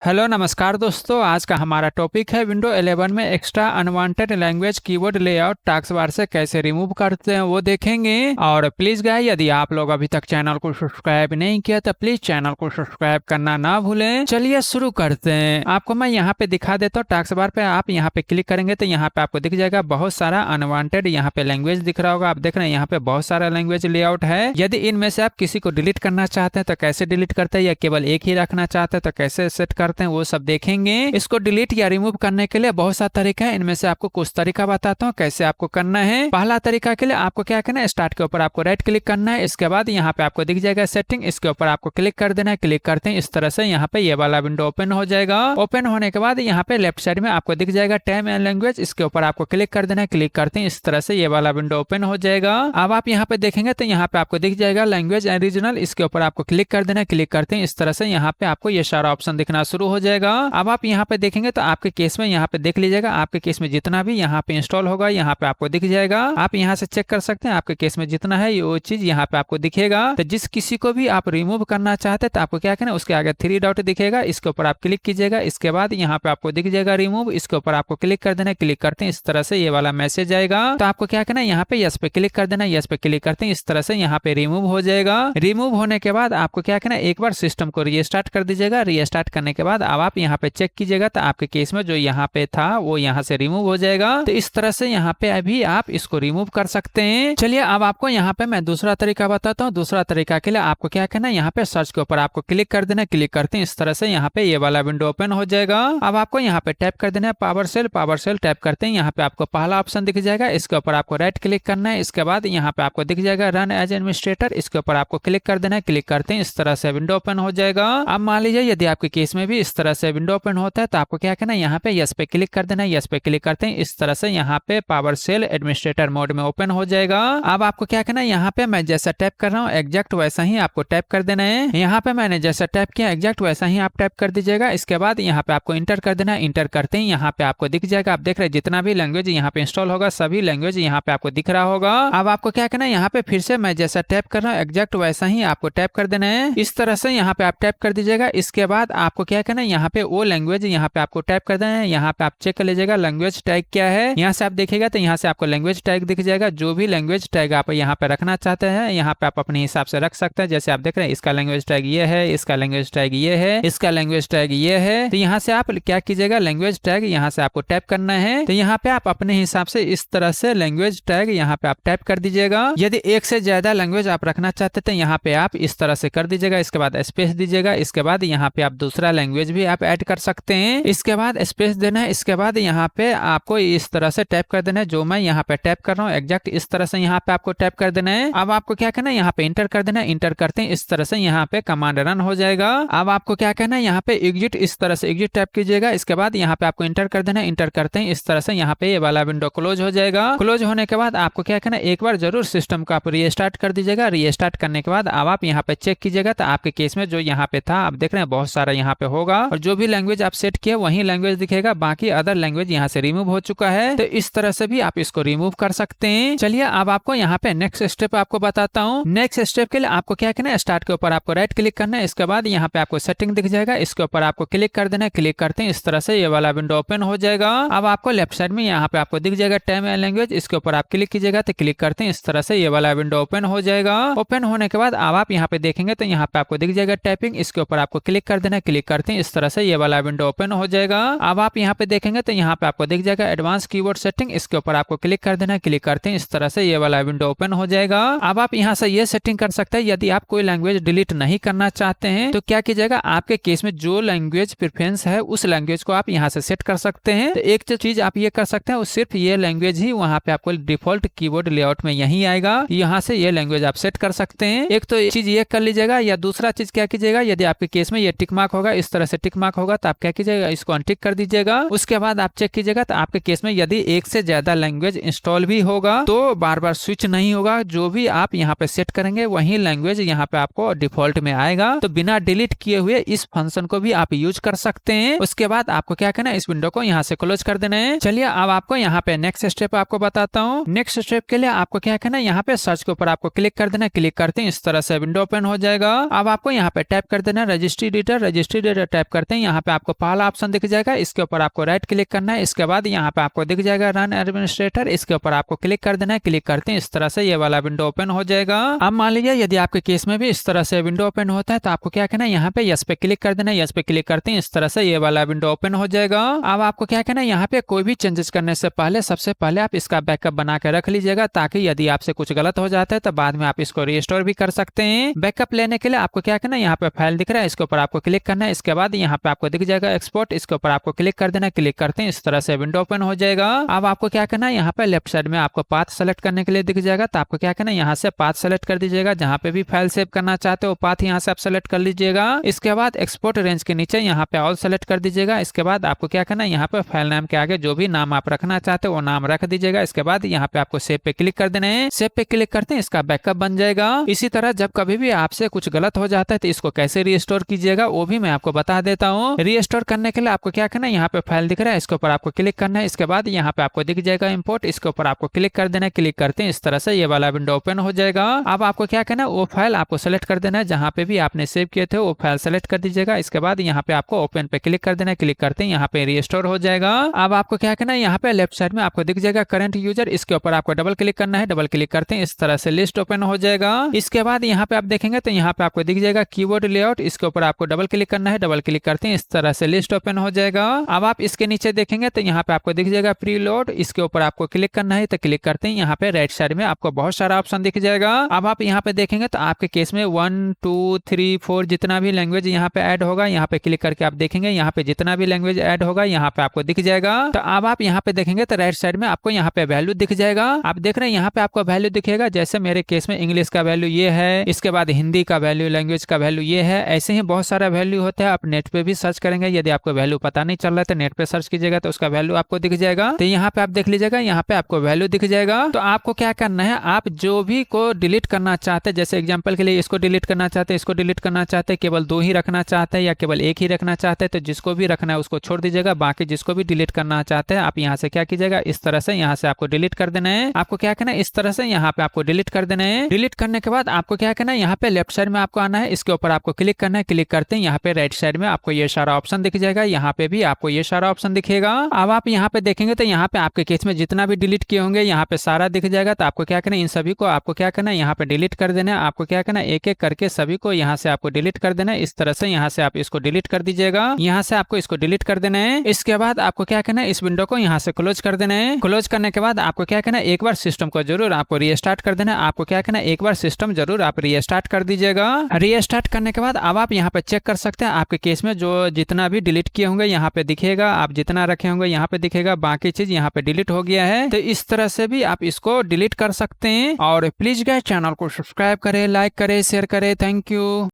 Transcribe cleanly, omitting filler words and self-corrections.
Hello नमस्कार दोस्तों। आज का हमारा टॉपिक है विंडो 11 में extra unwanted language keyword layout task bar से कैसे रिमूव करते हैं वो देखेंगे। और प्लीज गाइस, यदि आप लोग अभी तक चैनल को सब्सक्राइब नहीं किया तो प्लीज चैनल को सब्सक्राइब करना ना भूलें। चलिए शुरू करते हैं। आपको मैं यहाँ पे दिखा देता हूँ। टास्क बार पे आप यहाँ पे क्लिक करेंगे तो यहाँ पे आपको दिख जाएगा बहुत सारा अनवांटेड यहाँ पे लैंग्वेज दिख रहा होगा। आप देख रहे हैं यहाँ पे बहुत सारा लैंग्वेज लेआउट है। यदि इनमें से आप किसी को डिलीट करना चाहते हैं तो कैसे डिलीट करते हैं, या केवल एक ही रखना चाहते हैं तो कैसे सेट करते हैं वो सब देखेंगे। इसको डिलीट या रिमूव करने के लिए बहुत सा तरीका है। इनमें से आपको कुछ तरीका बताता हूँ कैसे आपको करना है। पहला तरीका के लिए आपको क्या करना है, स्टार्ट के ऊपर आपको राइट क्लिक करना है। इसके बाद यहाँ पे आपको दिख जाएगा सेटिंग, इसके ऊपर आपको क्लिक कर देना है। क्लिक करते हैं इस तरह से यहाँ पे ये वाला विंडो ओपन हो जाएगा। ओपन होने के बाद यहाँ पे लेफ्ट साइड में आपको दिख जाएगा टाइम एंड लैंग्वेज, इसके ऊपर आपको क्लिक कर देना है। क्लिक करते हैं इस तरह से ये वाला विंडो ओपन हो जाएगा। अब आप यहाँ पे देखेंगे तो यहाँ पे आपको दिख जाएगा लैंग्वेज एंड रीजनल, इसके ऊपर आपको क्लिक कर देना है। क्लिक करते हैं इस तरह से यहाँ पे आपको ये सारा ऑप्शन दिखना शुरू हो जाएगा। अब आप यहाँ पे देखेंगे तो आपके केस में यहाँ पे देख लीजिएगा, आपके केस में जितना भी यहाँ पे इंस्टॉल होगा यहाँ पे आपको दिख जाएगा। आप यहाँ से चेक कर सकते हैं आपके केस में जितना है वो चीज यहाँ पे आपको दिखेगा। तो जिस किसी को भी आप रिमूव करना चाहते हैं तो आपको क्या करना है, उसके आगे 3 डॉट दिखेगा, इसके ऊपर आप क्लिक कीजिएगा। इसके बाद यहाँ पे आपको दिख जाएगा रिमूव, इसके ऊपर आपको क्लिक कर देना है। क्लिक करते हैं इस तरह से ये वाला मैसेज आएगा। तो आपको क्या करना है, यहाँ पे यस पे क्लिक कर देना है। यस पे क्लिक करते हैं इस तरह से यहाँ पे रिमूव हो जाएगा। रिमूव होने के बाद आपको क्या करना है, एक बार सिस्टम को रीस्टार्ट कर दीजिएगा। रीस्टार्ट करने के बाद अब आप यहाँ पे चेक कीजिएगा तो आपके केस में जो यहाँ पे था वो यहाँ से रिमूव हो जाएगा। तो इस तरह से यहाँ पे अभी आप इसको रिमूव कर सकते हैं। चलिए अब आपको यहाँ पे मैं दूसरा तरीका बताता हूँ। दूसरा तरीका के लिए आपको क्या करना है, यहाँ पे सर्च के ऊपर आपको क्लिक कर देना है। क्लिक करते हैं इस तरह से यहाँ पे ये वाला विंडो ओपन हो जाएगा। अब आपको यहाँ पे टैप कर देना है पावर सेल टैप करते हैं यहाँ पे आपको पहला ऑप्शन दिख जाएगा। इसके ऊपर आपको राइट क्लिक करना है। इसके बाद यहाँ पे आपको दिख जाएगा रन एज एडमिनिस्ट्रेटर, इसके ऊपर आपको क्लिक कर देना है। क्लिक करते हैं इस तरह से विंडो ओपन हो जाएगा। अब मान लीजिए यदि आपके केस में भी इस तरह से विंडो ओपन होता है तो आपको क्या करना है, यहाँ पे यस पे क्लिक कर देना है। यस पे क्लिक करते हैं इस तरह से यहाँ पे पावर सेल एडमिनिस्ट्रेटर मोड में ओपन हो जाएगा। अब आपको क्या करना है, यहाँ पे मैं जैसा टैप कर रहा हूँ एग्जैक्ट वैसा ही आपको टैप कर देना है। यहाँ पे मैंने जैसा टैप किया एग्जैक्ट वैसा ही आप टैप कर दीजिएगा। इसके बाद यहाँ पे आपको इंटर कर देना है। इंटर करते ही यहाँ पे आपको दिख जाएगा, आप देख रहे हैं जितना भी लैंग्वेज यहाँ पे इंस्टॉल होगा सभी लैंग्वेज यहाँ पे आपको दिख रहा होगा। अब आपको क्या करना है, यहाँ पे फिर से मैं जैसा टैप कर रहा हूँ एग्जैक्ट वैसा ही आपको टैप कर देना है। इस तरह से यहाँ पे आप टैप कर दीजिएगा। इसके बाद आपको क्या करना है, यहाँ पे वो लैंग्वेज यहाँ पे आपको टैप कर देना है। यहाँ पे आप चेक कर लीजिएगा लैंग्वेज टैग क्या है। यहाँ से आप देखिएगा तो यहाँ से आपको लैंग्वेज टैग दिख जाएगा। जो भी लैंग्वेज टैग आप यहाँ पे रखना चाहते हैं यहाँ पे आप अपने हिसाब से रख सकते हैं। जैसे आप देख रहे हैं इसका लैंग्वेज टैग ये है, इसका लैंग्वेज टैग ये है, इसका लैंग्वेज टैग ये है। तो यहाँ से आप क्या कीजिएगा, लैंग्वेज टैग यहाँ से आपको टैप करना है। तो यहाँ पे आप अपने हिसाब से इस तरह से लैंग्वेज टैग यहाँ पे आप टैप कर दीजिएगा। यदि एक से ज्यादा लैंग्वेज आप रखना चाहते थे यहाँ पे आप इस तरह से कर दीजिएगा। इसके बाद स्पेस दीजिएगा। इसके बाद यहाँ पे आप दूसरा लैंग्वेज भी आप ऐड कर सकते हैं। इसके बाद स्पेस देना है। इसके बाद यहाँ पे आपको इस तरह से टैप कर देना है। जो मैं यहाँ पे टैप कर रहा हूँ एग्जैक्ट इस तरह से यहाँ पे आपको टैप कर देना है। अब आपको क्या करना है, यहाँ पे इंटर कर देना है। इंटर करते हैं इस तरह से यहाँ पे कमांड रन हो जाएगा। अब आपको क्या करना है, यहाँ पे एग्जिट इस तरह से एग्जिट टैप कीजिएगा। इसके बाद यहाँ पे आपको इंटर कर देना है। इंटर करते हैं इस तरह से यहाँ पे ये वाला विंडो क्लोज हो जाएगा। क्लोज होने के बाद आपको क्या करना है, एक बार जरूर सिस्टम को आप रीस्टार्ट कर दीजिएगा। रीस्टार्ट करने के बाद अब आप यहाँ पे चेक कीजिएगा तो आपके केस में जो यहाँ पे था आप देख रहे हैं बहुत सारा यहाँ पे होगा, और जो भी लैंग्वेज आप सेट किए वही लैंग्वेज दिखेगा। बाकी अदर लैंग्वेज यहाँ से रिमूव हो चुका है। तो इस तरह से भी आप इसको रिमूव कर सकते हैं। चलिए अब आपको यहाँ पे नेक्स्ट स्टेप आपको बताता हूँ। नेक्स्ट स्टेप के लिए आपको क्या करना है, स्टार्ट के ऊपर आपको राइट क्लिक करना है। इसके बाद यहाँ पे आपको सेटिंग दिख जाएगा, इसके ऊपर आपको क्लिक कर देना है। क्लिक करते हैं इस तरह से ये वाला विंडो ओपन हो जाएगा। अब आपको लेफ्ट साइड में यहाँ पे आपको दिख जाएगा टाइम एंड लैंग्वेज, इसके ऊपर आप क्लिक कीजिएगा। तो क्लिक करते हैं इस तरह से ये वाला विंडो ओपन हो जाएगा। ओपन होने के बाद अब आप यहाँ पे देखेंगे तो यहाँ पे आपको दिख जाएगा टाइपिंग, इसके ऊपर आपको क्लिक कर देना है। क्लिक करते हैं इस तरह से ये वाला विंडो ओपन हो जाएगा। अब आप यहाँ पे देखेंगे तो यहाँ पे आपको दिख जाएगा एडवांस कीवर्ड सेटिंग, इसके ऊपर आपको क्लिक कर देना है। क्लिक करते हैं इस तरह से ये वाला विंडो ओपन हो जाएगा। अब आप यहाँ से ये सेटिंग कर सकते हैं, यदि आप कोई लैंग्वेज डिलीट नहीं करना चाहते हैं तो क्या कीजिएगा, आपके केस में जो लैंग्वेज प्रेफरेंस है उस लैंग्वेज को आप यहाँ से सेट कर सकते हैं। तो एक चीज आप ये कर सकते हैं, वो सिर्फ ये लैंग्वेज ही वहाँ पे आपको डिफॉल्ट कीबोर्ड लेआउट में यही आएगा। यहाँ से ये लैंग्वेज आप सेट कर सकते हैं। एक तो चीज ये कर लीजिएगा, या दूसरा चीज क्या कीजिएगा, यदि आपके केस में ये टिक मार्क होगा इस तरह से टिक मार्क होगा तो आप क्या कीजिएगा, इसको अनटिक कर दीजिएगा। उसके बाद आप चेक कीजिएगा तो आपके केस में यदि एक से ज्यादा लैंग्वेज इंस्टॉल भी होगा तो बार बार स्विच नहीं होगा। जो भी आप यहाँ पे सेट करेंगे वही लैंग्वेज यहाँ पे आपको डिफॉल्ट में आएगा। तो बिना डिलीट किए हुए इस फंक्शन को भी आप यूज कर सकते हैं। उसके बाद आपको क्या करना है, इस विंडो को यहाँ से क्लोज कर देना है। चलिए अब आपको यहाँ पे नेक्स्ट स्टेप आपको बताता हूँ। नेक्स्ट स्टेप के लिए आपको क्या करना है, यहाँ पे सर्च के ऊपर आपको क्लिक कर देना है। क्लिक करते हैं इस तरह से विंडो ओपन हो जाएगा। अब आपको यहाँ पे टैप कर देना है registry editor. Registry editor tap करते हैं यहाँ पे आपको पहला ऑप्शन दिख जाएगा, इसके ऊपर आपको राइट क्लिक करना है। इसके बाद यहाँ पे आपको दिख जाएगा रन एडमिनिस्ट्रेटर, इसके ऊपर आपको क्लिक कर देना है। क्लिक करते हैं इस तरह से ये वाला विंडो ओपन हो जाएगा। अब मान लीजिए यदि आपके केस में भी इस तरह से विंडो ओपन होता है तो आपको क्या करना है, यहाँ पे यस पे क्लिक कर देना है। यस पे क्लिक करते हैं इस तरह से ये वाला विंडो ओपन हो जाएगा। अब आपको क्या करना है, यहाँ पे कोई भी चेंजेस करने से पहले सबसे पहले आप इसका बैकअप बना के रख लीजिएगा, ताकि यदि आपसे कुछ गलत हो जाता है तो बाद में आप इसको रीस्टोर भी कर सकते हैं। बैकअप लेने के लिए आपको क्या करना है, यहाँ पे फाइल दिख रहा है, इसके ऊपर आपको क्लिक करना है। इसके बाद यहाँ पे आपको दिख जाएगा एक्सपोर्ट, इसके ऊपर आपको क्लिक कर देना है। क्लिक करते हैं इस तरह से विंडो ओपन हो जाएगा। अब आपको क्या करना है, यहाँ पे लेफ्ट साइड में आपको पाथ सेलेक्ट करने के लिए दिख जाएगा, तो आपको क्या करना है, यहाँ से पाथ सेलेक्ट कर दीजिएगा। जहाँ पे भी फाइल सेव करना चाहते हो पाथ यहाँ से आप सेलेक्ट कर लीजिएगा। इसके बाद एक्सपोर्ट रेंज के नीचे यहाँ पे ऑल सेलेक्ट कर दीजिएगा। इसके बाद आपको क्या करना है, यहाँ पे फाइल नाम के आगे जो भी नाम आप रखना चाहते हो वो नाम रख दीजिएगा। इसके बाद यहाँ पे आपको सेव पे क्लिक कर देना है। सेव पे क्लिक करते हैं इसका बैकअप बन जाएगा। इसी तरह जब कभी भी आपसे कुछ गलत हो जाता है तो इसको कैसे रीस्टोर कीजिएगा वो भी मैं आपको बता देता हूँ। रीस्टोर करने के लिए आपको क्या करना है, यहाँ पे फाइल दिख रहा है, इसके ऊपर आपको क्लिक करना है। इसके बाद यहाँ पे आपको दिख जाएगा इंपोर्ट, इसके ऊपर आपको क्लिक कर देना है। क्लिक करते हैं इस तरह से ये वाला विंडो ओपन हो जाएगा। अब आपको क्या करना है, वो फाइल आपको सेलेक्ट कर देना है जहाँ पे भी आपने सेव किए थे वो फाइल सेलेक्ट कर दीजिएगा। इसके बाद यहाँ पे आपको ओपन पे क्लिक कर देना है। क्लिक करते हैं यहाँ पे रीस्टोर हो जाएगा। अब आपको क्या करना है, यहाँ पे लेफ्ट साइड में आपको दिख जाएगा करंट यूजर, इसके ऊपर आपको डबल क्लिक करना है। डबल क्लिक करते हैं इस तरह से लिस्ट ओपन हो जाएगा। इसके बाद यहाँ पे आप देखेंगे तो यहाँ पे आपको दिख जाएगा कीबोर्ड लेआउट, इसके ऊपर आपको डबल क्लिक करना है। डबल क्लिक करते हैं इस तरह से लिस्ट ओपन हो जाएगा। अब आप इसके नीचे देखेंगे तो यहाँ पे आपको दिख जाएगा प्री लोड, इसके ऊपर आपको क्लिक करना है। तो क्लिक करते हैं यहाँ पे राइट साइड में आपको बहुत सारा ऑप्शन दिख जाएगा। अब आप यहाँ पे देखेंगे तो आपके केस में 1 2 3 4 जितना भी लैंग्वेज यहाँ पे ऐड होगा, यहाँ पे क्लिक करके आप देखेंगे यहाँ पे जितना भी लैंग्वेज ऐड होगा यहाँ पे आपको दिख जाएगा। तो अब आप यहाँ पे देखेंगे तो राइट साइड में आपको यहाँ पे वैल्यू दिख जाएगा। आप देख रहे हैं यहाँ पे आपको वैल्यू दिखेगा, जैसे मेरे केस में इंग्लिश का वैल्यू ये है, इसके बाद हिंदी का वैल्यू, लैंग्वेज का वैल्यू ये है। ऐसे ही बहुत सारा वैल्यू होता है। आप नेट पे भी सर्च करेंगे, यदि आपको वैल्यू पता नहीं चल रहा है तो नेट पे सर्च कीजिएगा तो उसका वैल्यू आपको दिख जाएगा। तो यहाँ पे आप देख लीजिएगा, यहाँ पे आपको वैल्यू दिख जाएगा। तो आपको क्या करना है, आप जो भी को डिलीट करना चाहते हैं, जैसे एग्जांपल के लिए इसको डिलीट करना चाहते हैं, इसको डिलीट करना चाहते हैं, केवल 2 ही रखना चाहते हैं या केवल 1 ही रखना चाहते हैं, तो जिसको भी रखना है उसको छोड़ दीजिएगा। बाकी जिसको भी डिलीट करना चाहते हैं आप यहाँ से क्या कीजिएगा, इस तरह से यहाँ से आपको डिलीट कर देना है। आपको क्या करना है, इस तरह से यहाँ पे आपको डिलीट कर देना है। डिलीट करने के बाद आपको क्या करना है, यहाँ पे लेफ्ट साइड में आपको आना है, इसके ऊपर आपको क्लिक करना है। क्लिक करते हैं यहाँ पे राइट साइड में आपको ये सारा ऑप्शन दिख जाएगा, यहाँ पे भी आपको ये सारा ऑप्शन दिखेगा। अब आप यहाँ पे देखेंगे तो यहाँ पे आपके केस में जितना भी डिलीट किए होंगे यहाँ पे सारा दिख जाएगा। तो आपको क्या करना है, इन सभी को आपको क्या करना है, यहाँ पे डिलीट कर देना है। आपको क्या करना है, एक एक करके सभी को यहाँ से आपको डिलीट कर देना है। इस तरह से यहाँ से आप इसको डिलीट कर दीजिएगा, यहाँ से आपको इसको डिलीट कर देना है। इसके बाद आपको क्या करना है, इस विंडो को यहाँ से क्लोज कर देना है। क्लोज करने के बाद आपको क्या करना है, एक बार सिस्टम को जरूर आपको रीस्टार्ट कर देना है। आपको क्या करना है, एक बार सिस्टम जरूर आप रीस्टार्ट कर दीजिएगा। रीस्टार्ट करने के बाद अब आप यहाँ पे चेक कर सकते हैं आपके केस में जो जितना भी डिलीट किए होंगे यहाँ पे दिखेगा, आप जितना रखे होंगे यहाँ पे दिखेगा, बाकी चीज यहाँ पे डिलीट हो गया है। तो इस तरह से भी आप इसको डिलीट कर सकते हैं। और प्लीज गाइस चैनल को सब्सक्राइब करें, लाइक करें, शेयर करें। Thank you.